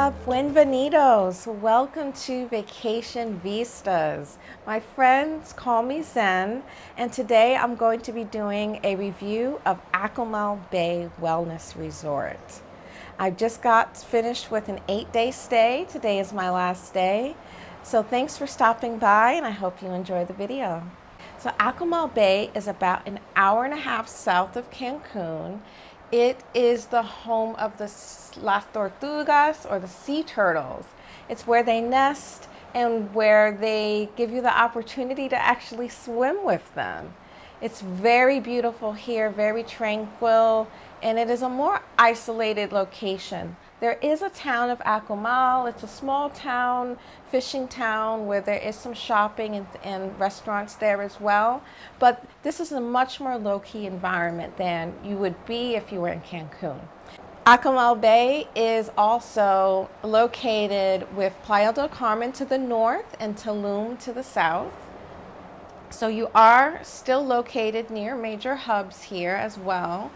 Hola, buenvenidos. Welcome to Vacation Vistas. My friends call me Zen, and today I'm going to be doing a review of Akumal Bay Wellness Resort. I just got finished with an 8-day stay. Today is my last day. So thanks for stopping by, and I hope you enjoy the video. So Akumal Bay is about an hour and a half south of Cancun. It is the home of the Las Tortugas, or the sea turtles. It's where they nest and where they give you the opportunity to actually swim with them. It's very beautiful here, very tranquil, and it is a more isolated location. There is a town of Akumal. It's a small town, fishing town, where there is some shopping and restaurants there as well. But this is a much more low-key environment than you would be if you were in Cancun. Akumal Bay is also located with Playa del Carmen to the north and Tulum to the south. So you are still located near major hubs here as well.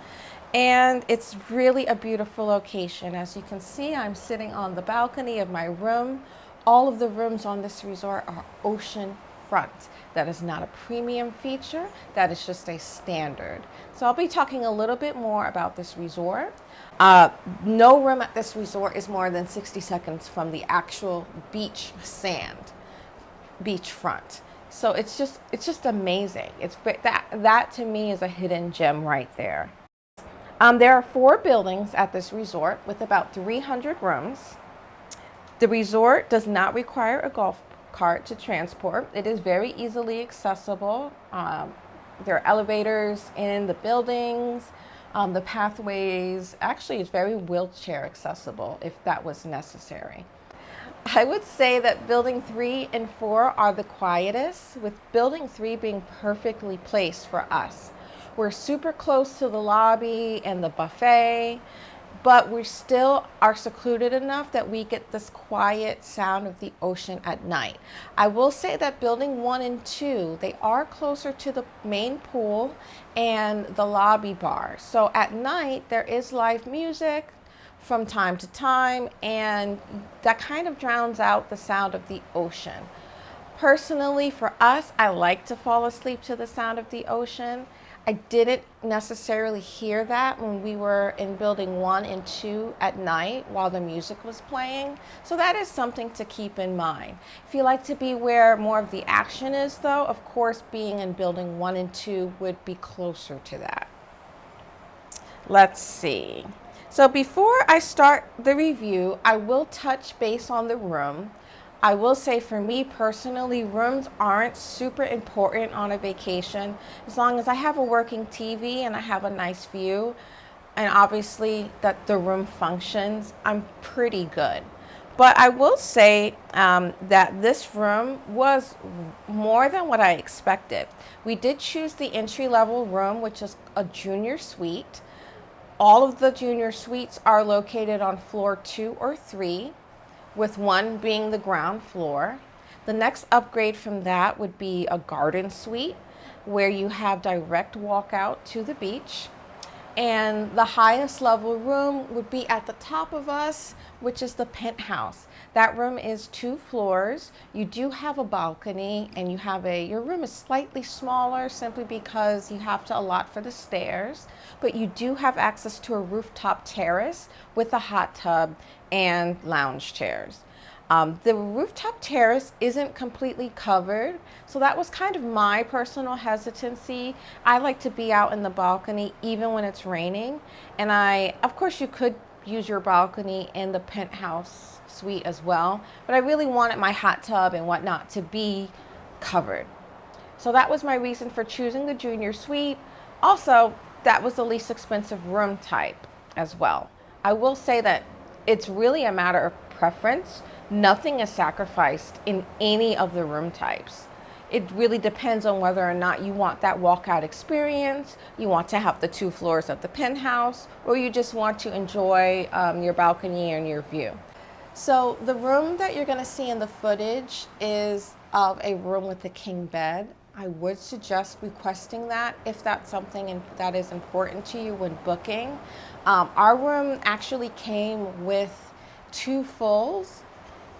And it's really a beautiful location. As you can see, I'm sitting on the balcony of my room. All of the rooms on this resort are ocean front. That is not a premium feature, that is just a standard. So I'll be talking a little bit more about this resort. No room at this resort is more than 60 seconds from the actual beach sand, beachfront. So it's just amazing. That to me is a hidden gem right there. There are 4 buildings at this resort with about 300 rooms. The resort does not require a golf cart to transport. It is very easily accessible. There are elevators in the buildings. The pathways, actually it's very wheelchair accessible if that was necessary. I would say that building 3 and 4 are the quietest, with building 3 being perfectly placed for us. We're super close to the lobby and the buffet, but we still are secluded enough that we get this quiet sound of the ocean at night. I will say that building 1 and 2, they are closer to the main pool and the lobby bar. So at night, there is live music from time to time, and that kind of drowns out the sound of the ocean. Personally, for us, I like to fall asleep to the sound of the ocean. I didn't necessarily hear that when we were in building 1 and 2 at night while the music was playing. So that is something to keep in mind. If you like to be where more of the action is, though, of course, being in building 1 and 2 would be closer to that. Let's see. So before I start the review, I will touch base on the room. I will say, for me personally, rooms aren't super important on a vacation. As long as I have a working TV and I have a nice view, and obviously that the room functions, I'm pretty good. But I will say that this room was more than what I expected. We did choose the entry-level room, which is a junior suite. All of the junior suites are located on floor 2 or 3, with 1 being the ground floor. The next upgrade from that would be a garden suite, where you have direct walkout to the beach. And the highest level room would be at the top of us, which is the penthouse. That room is 2 floors. You do have a balcony, and your room is slightly smaller simply because you have to allot for the stairs, but you do have access to a rooftop terrace with a hot tub and lounge chairs. The rooftop terrace isn't completely covered, so that was kind of my personal hesitancy. I like to be out in the balcony even when it's raining, and of course you could use your balcony in the penthouse suite as well, but I really wanted my hot tub and whatnot to be covered. So that was my reason for choosing the junior suite. Also, that was the least expensive room type as well. I will say that it's really a matter of preference. Nothing is sacrificed in any of the room types. It really depends on whether or not you want that walkout experience, you want to have the 2 floors of the penthouse, or you just want to enjoy your balcony and your view. So the room that you're going to see in the footage is of a room with a king bed. I would suggest requesting that if that's something that is important to you when booking. Our room actually came with 2 fulls,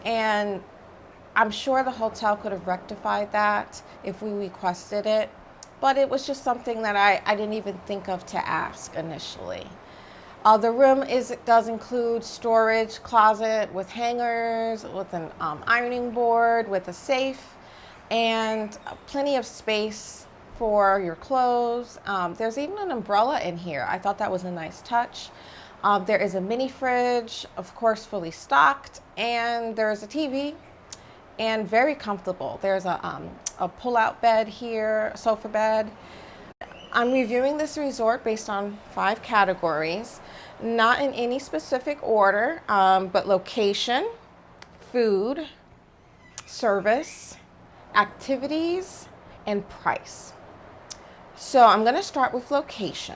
and I'm sure the hotel could have rectified that if we requested it, but it was just something that I didn't even think of to ask initially. The room does include storage closet with hangers, with an ironing board, with a safe, and plenty of space for your clothes. There's even an umbrella in here. I thought that was a nice touch. There is a mini fridge, of course, fully stocked, and there's a TV, and very comfortable. There's a pull-out bed here, a sofa bed. I'm reviewing this resort based on 5 categories, not in any specific order, but location, food, service, activities, and price. So I'm going to start with location.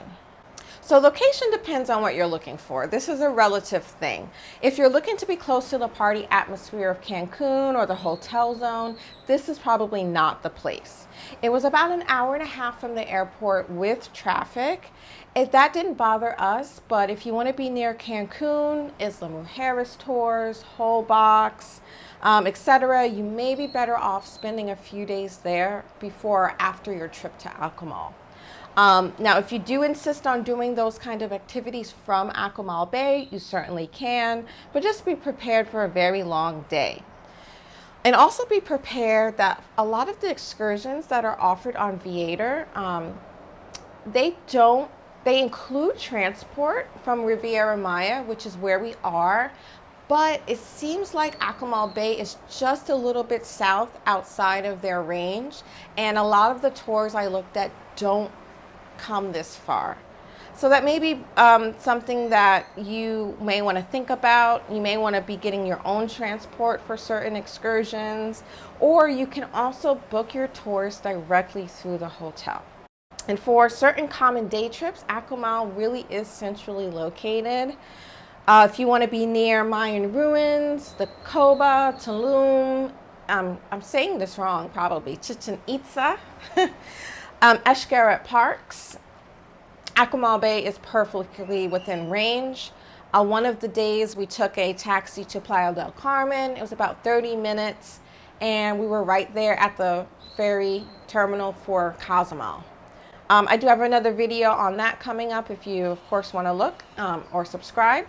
So location depends on what you're looking for. This is a relative thing. If you're looking to be close to the party atmosphere of Cancun or the hotel zone, this is probably not the place. It was about an hour and a half from the airport with traffic. That didn't bother us, but if you want to be near Cancun, Isla Mujeres tours, Holbox, etc., you may be better off spending a few days there before or after your trip to Akumal. Now, if you do insist on doing those kind of activities from Akumal Bay, you certainly can, but just be prepared for a very long day. And also be prepared that a lot of the excursions that are offered on Viator, they include transport from Riviera Maya, which is where we are, but it seems like Akumal Bay is just a little bit south outside of their range, and a lot of the tours I looked at don't come this far. So that may be something that you may want to think about. You may want to be getting your own transport for certain excursions, or you can also book your tours directly through the hotel. And for certain common day trips, Akumal really is centrally located. If you want to be near Mayan ruins, the Koba, Tulum, I'm saying this wrong probably, Chichen Itza, Xcaret Parks, Akumal Bay is perfectly within range. One of the days we took a taxi to Playa del Carmen. It was about 30 minutes, and we were right there at the ferry terminal for Cozumel. I do have another video on that coming up if you, of course, want to look or subscribe.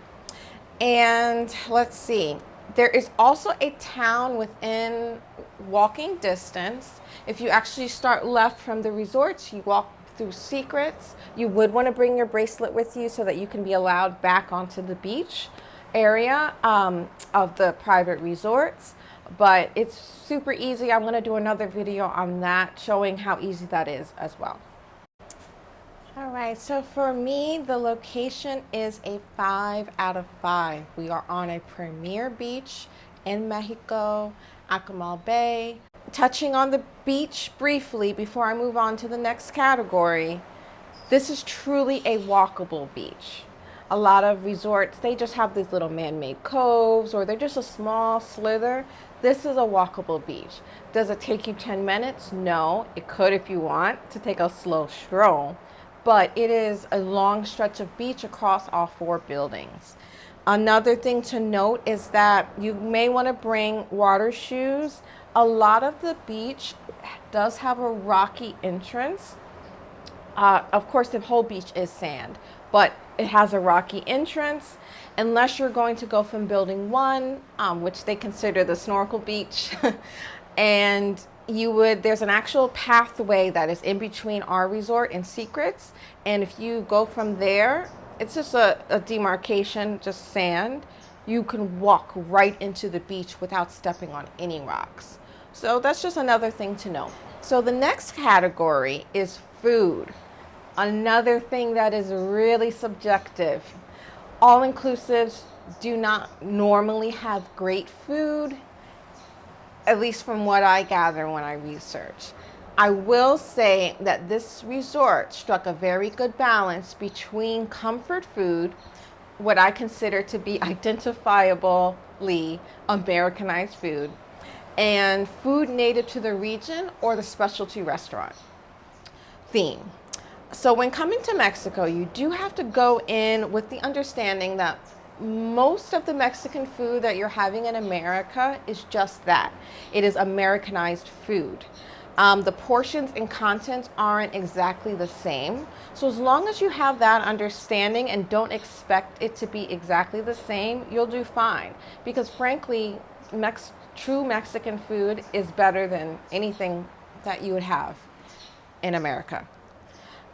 And let's see. There is also a town within walking distance. If you actually start left from the resorts, you walk through Secrets. You would want to bring your bracelet with you so that you can be allowed back onto the beach area of the private resorts. But it's super easy. I'm going to do another video on that showing how easy that is as well. All right, so for me, the location is a 5 out of 5. We are on a premier beach in Mexico, Akumal Bay. Touching on the beach briefly before I move on to the next category, this is truly a walkable beach. A lot of resorts, they just have these little man-made coves, or they're just a small slither. This is a walkable beach. Does it take you 10 minutes? No, it could if you want to take a slow stroll. But it is a long stretch of beach across all 4 buildings. Another thing to note is that you may want to bring water shoes. A lot of the beach does have a rocky entrance. Of course, the whole beach is sand, but it has a rocky entrance. Unless you're going to go from building 1, which they consider the snorkel beach, and there's an actual pathway that is in between our resort and Secrets, and if you go from there, it's just a demarcation, just sand. You can walk right into the beach without stepping on any rocks. So that's just another thing to know. So the next category is food. Another thing that is really subjective. All-inclusives do not normally have great food, at least from what I gather when I research. I will say that this resort struck a very good balance between comfort food, what I consider to be identifiably Americanized food, and food native to the region or the specialty restaurant theme. So when coming to Mexico, you do have to go in with the understanding that most of the Mexican food that you're having in America is just that. It is Americanized food. The portions and contents aren't exactly the same. So as long as you have that understanding and don't expect it to be exactly the same, you'll do fine. Because frankly, true Mexican food is better than anything that you would have in America.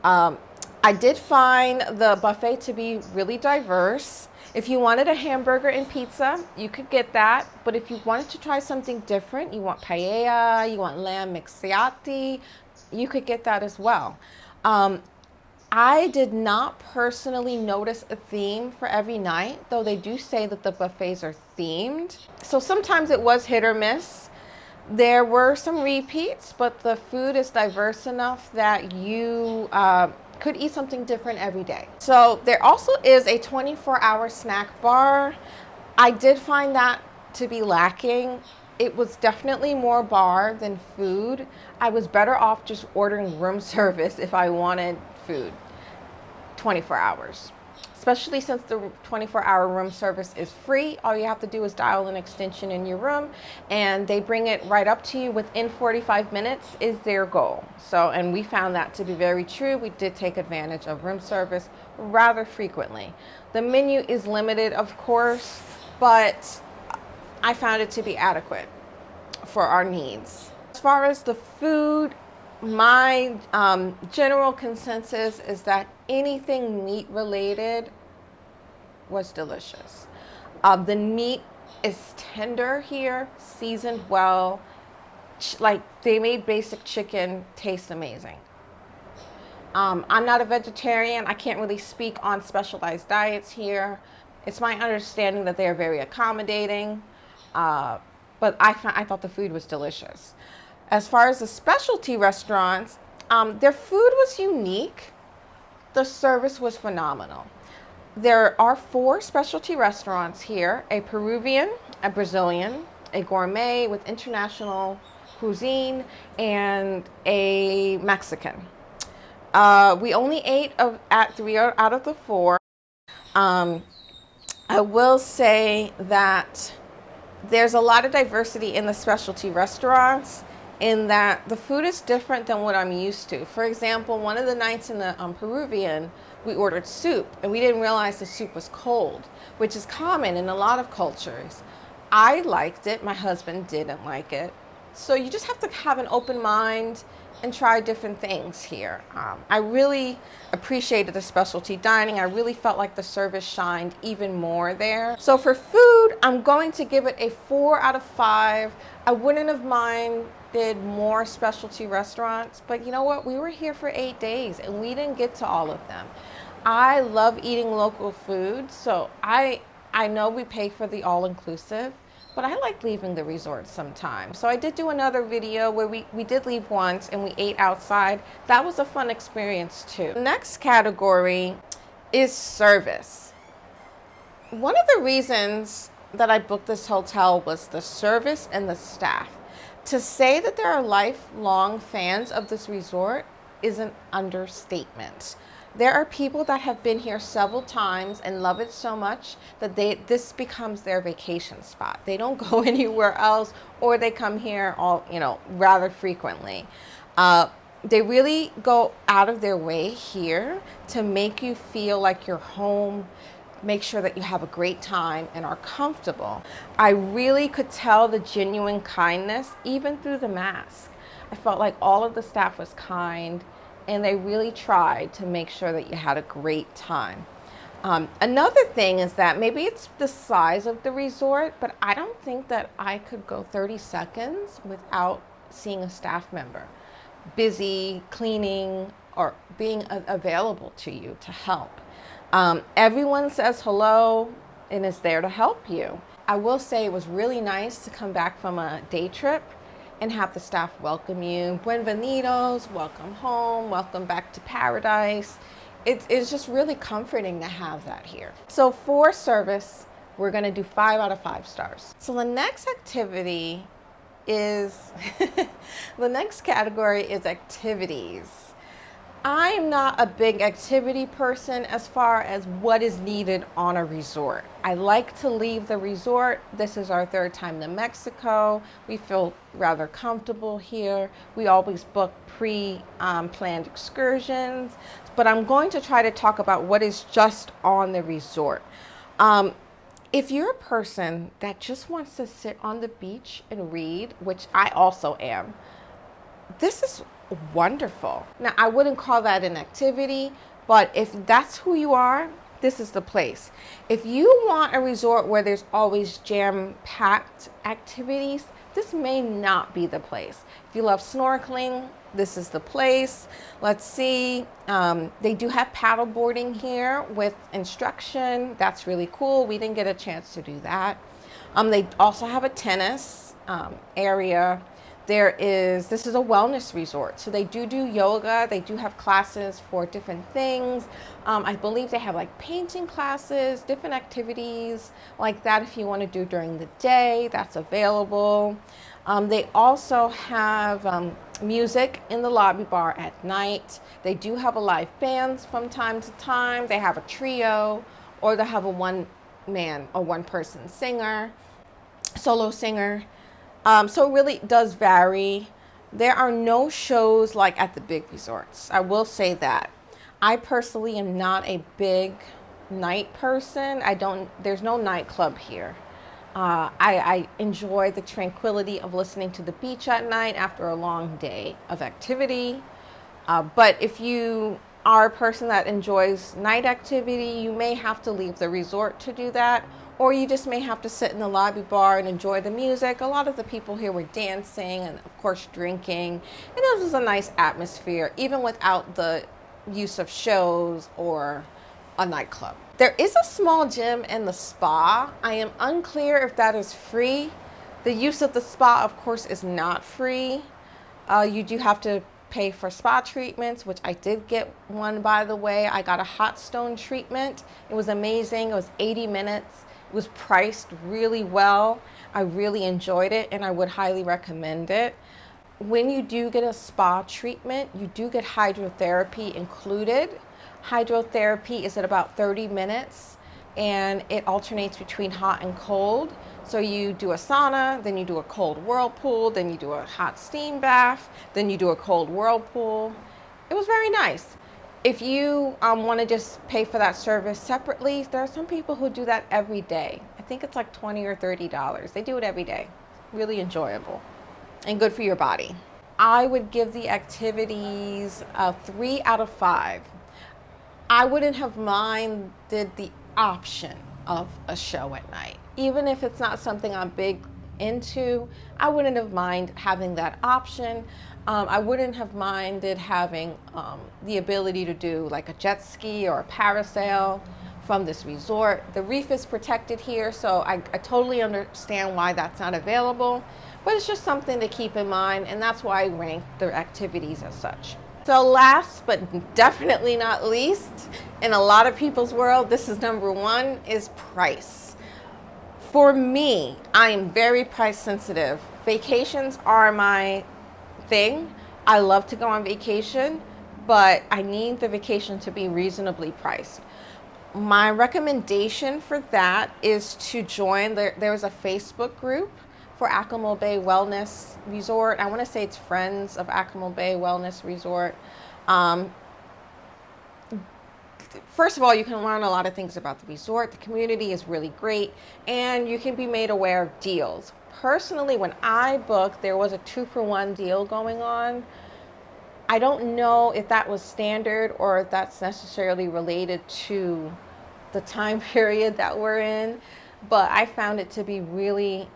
I did find the buffet to be really diverse. If you wanted a hamburger and pizza, you could get that. But if you wanted to try something different, you want paella, you want lamb mixati, you could get that as well. I did not personally notice a theme for every night, though they do say that the buffets are themed. So sometimes it was hit or miss. There were some repeats, but the food is diverse enough that you could eat something different every day. So there also is a 24-hour snack bar. I did find that to be lacking. It was definitely more bar than food. I was better off just ordering room service if I wanted food 24 hours. Especially since the 24-hour room service is free. All you have to do is dial an extension in your room and they bring it right up to you within 45 minutes is their goal. So, and we found that to be very true. We did take advantage of room service rather frequently. The menu is limited, of course, but I found it to be adequate for our needs. As far as the food, my general consensus is that anything meat related was delicious. The meat is tender here, seasoned well. Like they made basic chicken taste amazing. I'm not a vegetarian. I can't really speak on specialized diets here. It's my understanding that they are very accommodating, but I thought the food was delicious. As far as the specialty restaurants, their food was unique. The service was phenomenal. There are 4 specialty restaurants here, a Peruvian, a Brazilian, a gourmet with international cuisine, and a Mexican. We only ate at 3 out of the 4. I will say that there's a lot of diversity in the specialty restaurants in that the food is different than what I'm used to. For example, one of the nights in the Peruvian, we ordered soup and we didn't realize the soup was cold, which is common in a lot of cultures. I liked it, my husband didn't like it. So you just have to have an open mind and try different things here. I really appreciated the specialty dining. I really felt like the service shined even more there. So for food, I'm going to give it a 4 out of 5. I wouldn't have minded more specialty restaurants, but you know what? We were here for 8 days and we didn't get to all of them. I love eating local food, so I know we pay for the all-inclusive, but I like leaving the resort sometimes. So I did do another video where we did leave once and we ate outside. That was a fun experience too. The next category is service. One of the reasons that I booked this hotel was the service and the staff. To say that there are lifelong fans of this resort is an understatement. There are people that have been here several times and love it so much that this becomes their vacation spot. They don't go anywhere else, or they come here rather frequently. They really go out of their way here to make you feel like you're home, make sure that you have a great time and are comfortable. I really could tell the genuine kindness even through the mask. I felt like all of the staff was kind and they really tried to make sure that you had a great time. Another thing is that maybe it's the size of the resort, but I don't think that I could go 30 seconds without seeing a staff member busy cleaning or being available to you to help. Everyone says hello and is there to help you. I will say it was really nice to come back from a day trip and have the staff welcome you. Buenvenidos, welcome home, welcome back to paradise. It's just really comforting to have that here. So for service, we're gonna do 5 out of 5 stars. So the next activity is, the next category is activities. I'm not a big activity person as far as what is needed on a resort. I like to leave the resort. This is our third time to Mexico. We feel rather comfortable here. We always book pre-planned excursions, but I'm going to try to talk about what is just on the resort. Um, if you're a person that just wants to sit on the beach and read, which I also am, this is wonderful. Now, I wouldn't call that an activity, but if that's who you are, this is the place. If you want a resort where there's always jam-packed activities, this may not be the place. If you love snorkeling, this is the place. Let's see. They do have paddle boarding here with instruction. That's really cool. We didn't get a chance to do that. They also have a tennis area. This is a wellness resort. So they do yoga. They do have classes for different things. I believe they have like painting classes, different activities like that if you want to do during the day, that's available. They also have music in the lobby bar at night. They do have a live band from time to time. They have a trio, or they have a one man or one person singer, solo singer. So it really does vary. There are no shows like at the big resorts. I will say that. I personally am not a big night person. There's no nightclub here. I enjoy the tranquility of listening to the beach at night after a long day of activity. But if you are a person that enjoys night activity, you may have to leave the resort to do that, or you just may have to sit in the lobby bar and enjoy the music. A lot of the people here were dancing and, of course, drinking, and it was a nice atmosphere, even without the use of shows or a nightclub. There is a small gym in the spa. I am unclear if that is free. The use of the spa, of course, is not free. You do have to pay for spa treatments, which I did get one, by the way. I got a hot stone treatment. It was amazing. It was 80 minutes. It was priced really well. I really enjoyed it, and I would highly recommend it. When you do get a spa treatment, you do get hydrotherapy included. Hydrotherapy is at about 30 minutes, and it alternates between hot and cold. So you do a sauna, then you do a cold whirlpool, then you do a hot steam bath, then you do a cold whirlpool. It was very nice. If you want to just pay for that service separately, there are some people who do that every day. I think it's like $20 or $30. They do it every day. Really enjoyable and good for your body. I would give the activities a 3 out of 5. I wouldn't have minded the option of a show at night. Even if it's not something I'm big into, I wouldn't have minded having that option. I wouldn't have minded having the ability to do like a jet ski or a parasail from this resort. The reef is protected here, so I totally understand why that's not available, but it's just something to keep in mind, and that's why I rank the activities as such. So last but definitely not least, in a lot of people's world, this is number one, is price. For me, I am very price sensitive. Vacations are my thing. I love to go on vacation, but I need the vacation to be reasonably priced. My recommendation for that is to join, there's a Facebook group for Akumal Bay Wellness Resort. I want to say it's Friends of Akumal Bay Wellness Resort. First of all, you can learn a lot of things about the resort. The community is really great, and you can be made aware of deals. Personally, when I booked, there was a 2-for-1 deal going on. I don't know if that was standard or if that's necessarily related to the time period that we're in, but I found it to be really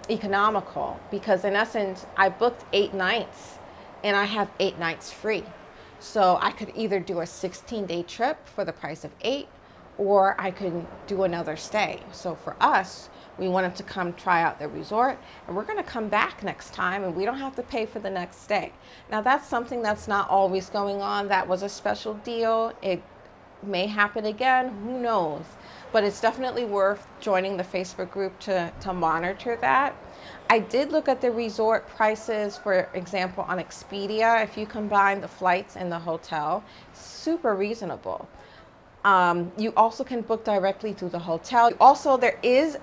economical, because in essence, I booked 8 nights and I have 8 nights free. So I could either do a 16-day trip for the price of 8, or I could do another stay. So for us, we wanted to come try out the resort, and we're going to come back next time, and we don't have to pay for the next stay. Now that's something that's not always going on. That was a special deal. It may happen again, who knows? But it's definitely worth joining the Facebook group to monitor that. I did look at the resort prices, for example, on Expedia. If you combine the flights and the hotel, super reasonable. You also can book directly through the hotel. Also, there is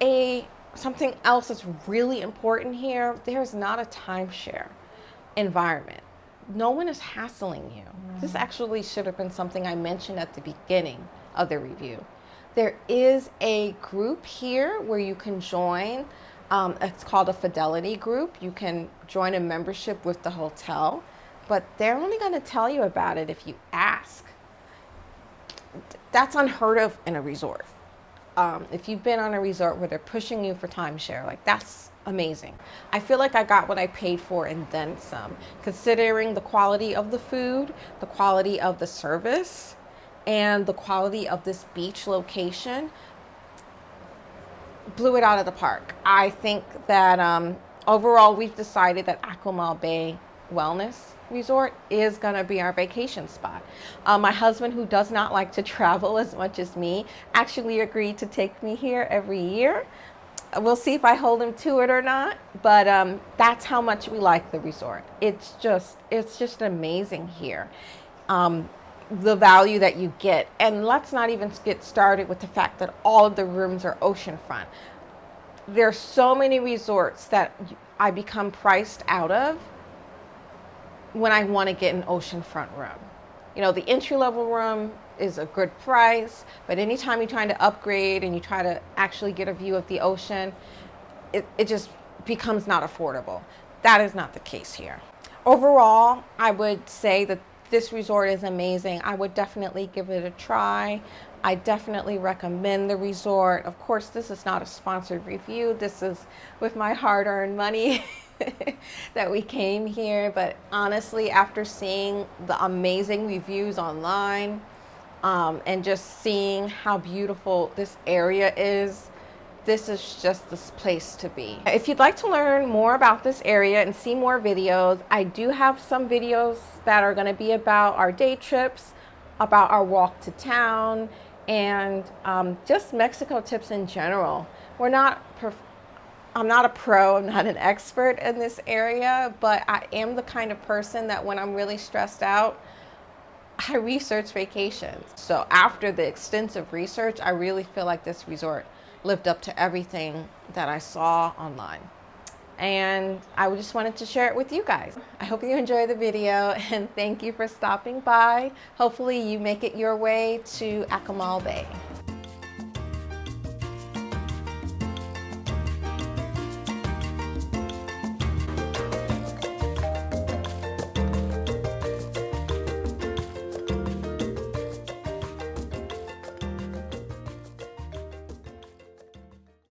something else that's really important here. There's not a timeshare environment. No one is hassling you. This actually should have been something I mentioned at the beginning of the review. There is a group here where you can join. It's called a fidelity group. You can join a membership with the hotel, but they're only going to tell you about it if you ask. That's unheard of in a resort. If you've been on a resort where they're pushing you for timeshare, like, that's amazing. I feel like I got what I paid for and then some, considering the quality of the food, the quality of the service, and the quality of this beach location. Blew it out of the park. I think that overall we've decided that Akumal Bay Wellness Resort is going to be our vacation spot. My husband, who does not like to travel as much as me, actually agreed to take me here every year. We'll see if I hold him to it or not, but that's how much we like the resort. It's just amazing here. The value that you get. And let's not even get started with the fact that all of the rooms are oceanfront. There are so many resorts that I become priced out of when I want to get an oceanfront room. You know, the entry-level room is a good price, but anytime you're trying to upgrade and you try to actually get a view of the ocean, it just becomes not affordable. That is not the case here. Overall, I would say that this resort is amazing. I would definitely give it a try. I definitely recommend the resort. Of course, this is not a sponsored review. This is with my hard-earned money that we came here. But honestly, after seeing the amazing reviews online and just seeing how beautiful this area is, this is just this place to be. If you'd like to learn more about this area and see more videos, I do have some videos that are going to be about our day trips, about our walk to town, and just Mexico tips in general. I'm not a pro, I'm not an expert in this area, but I am the kind of person that when I'm really stressed out, I research vacations. So after the extensive research, I really feel like this resort lived up to everything that I saw online. And I just wanted to share it with you guys. I hope you enjoy the video and thank you for stopping by. Hopefully you make it your way to Akumal Bay.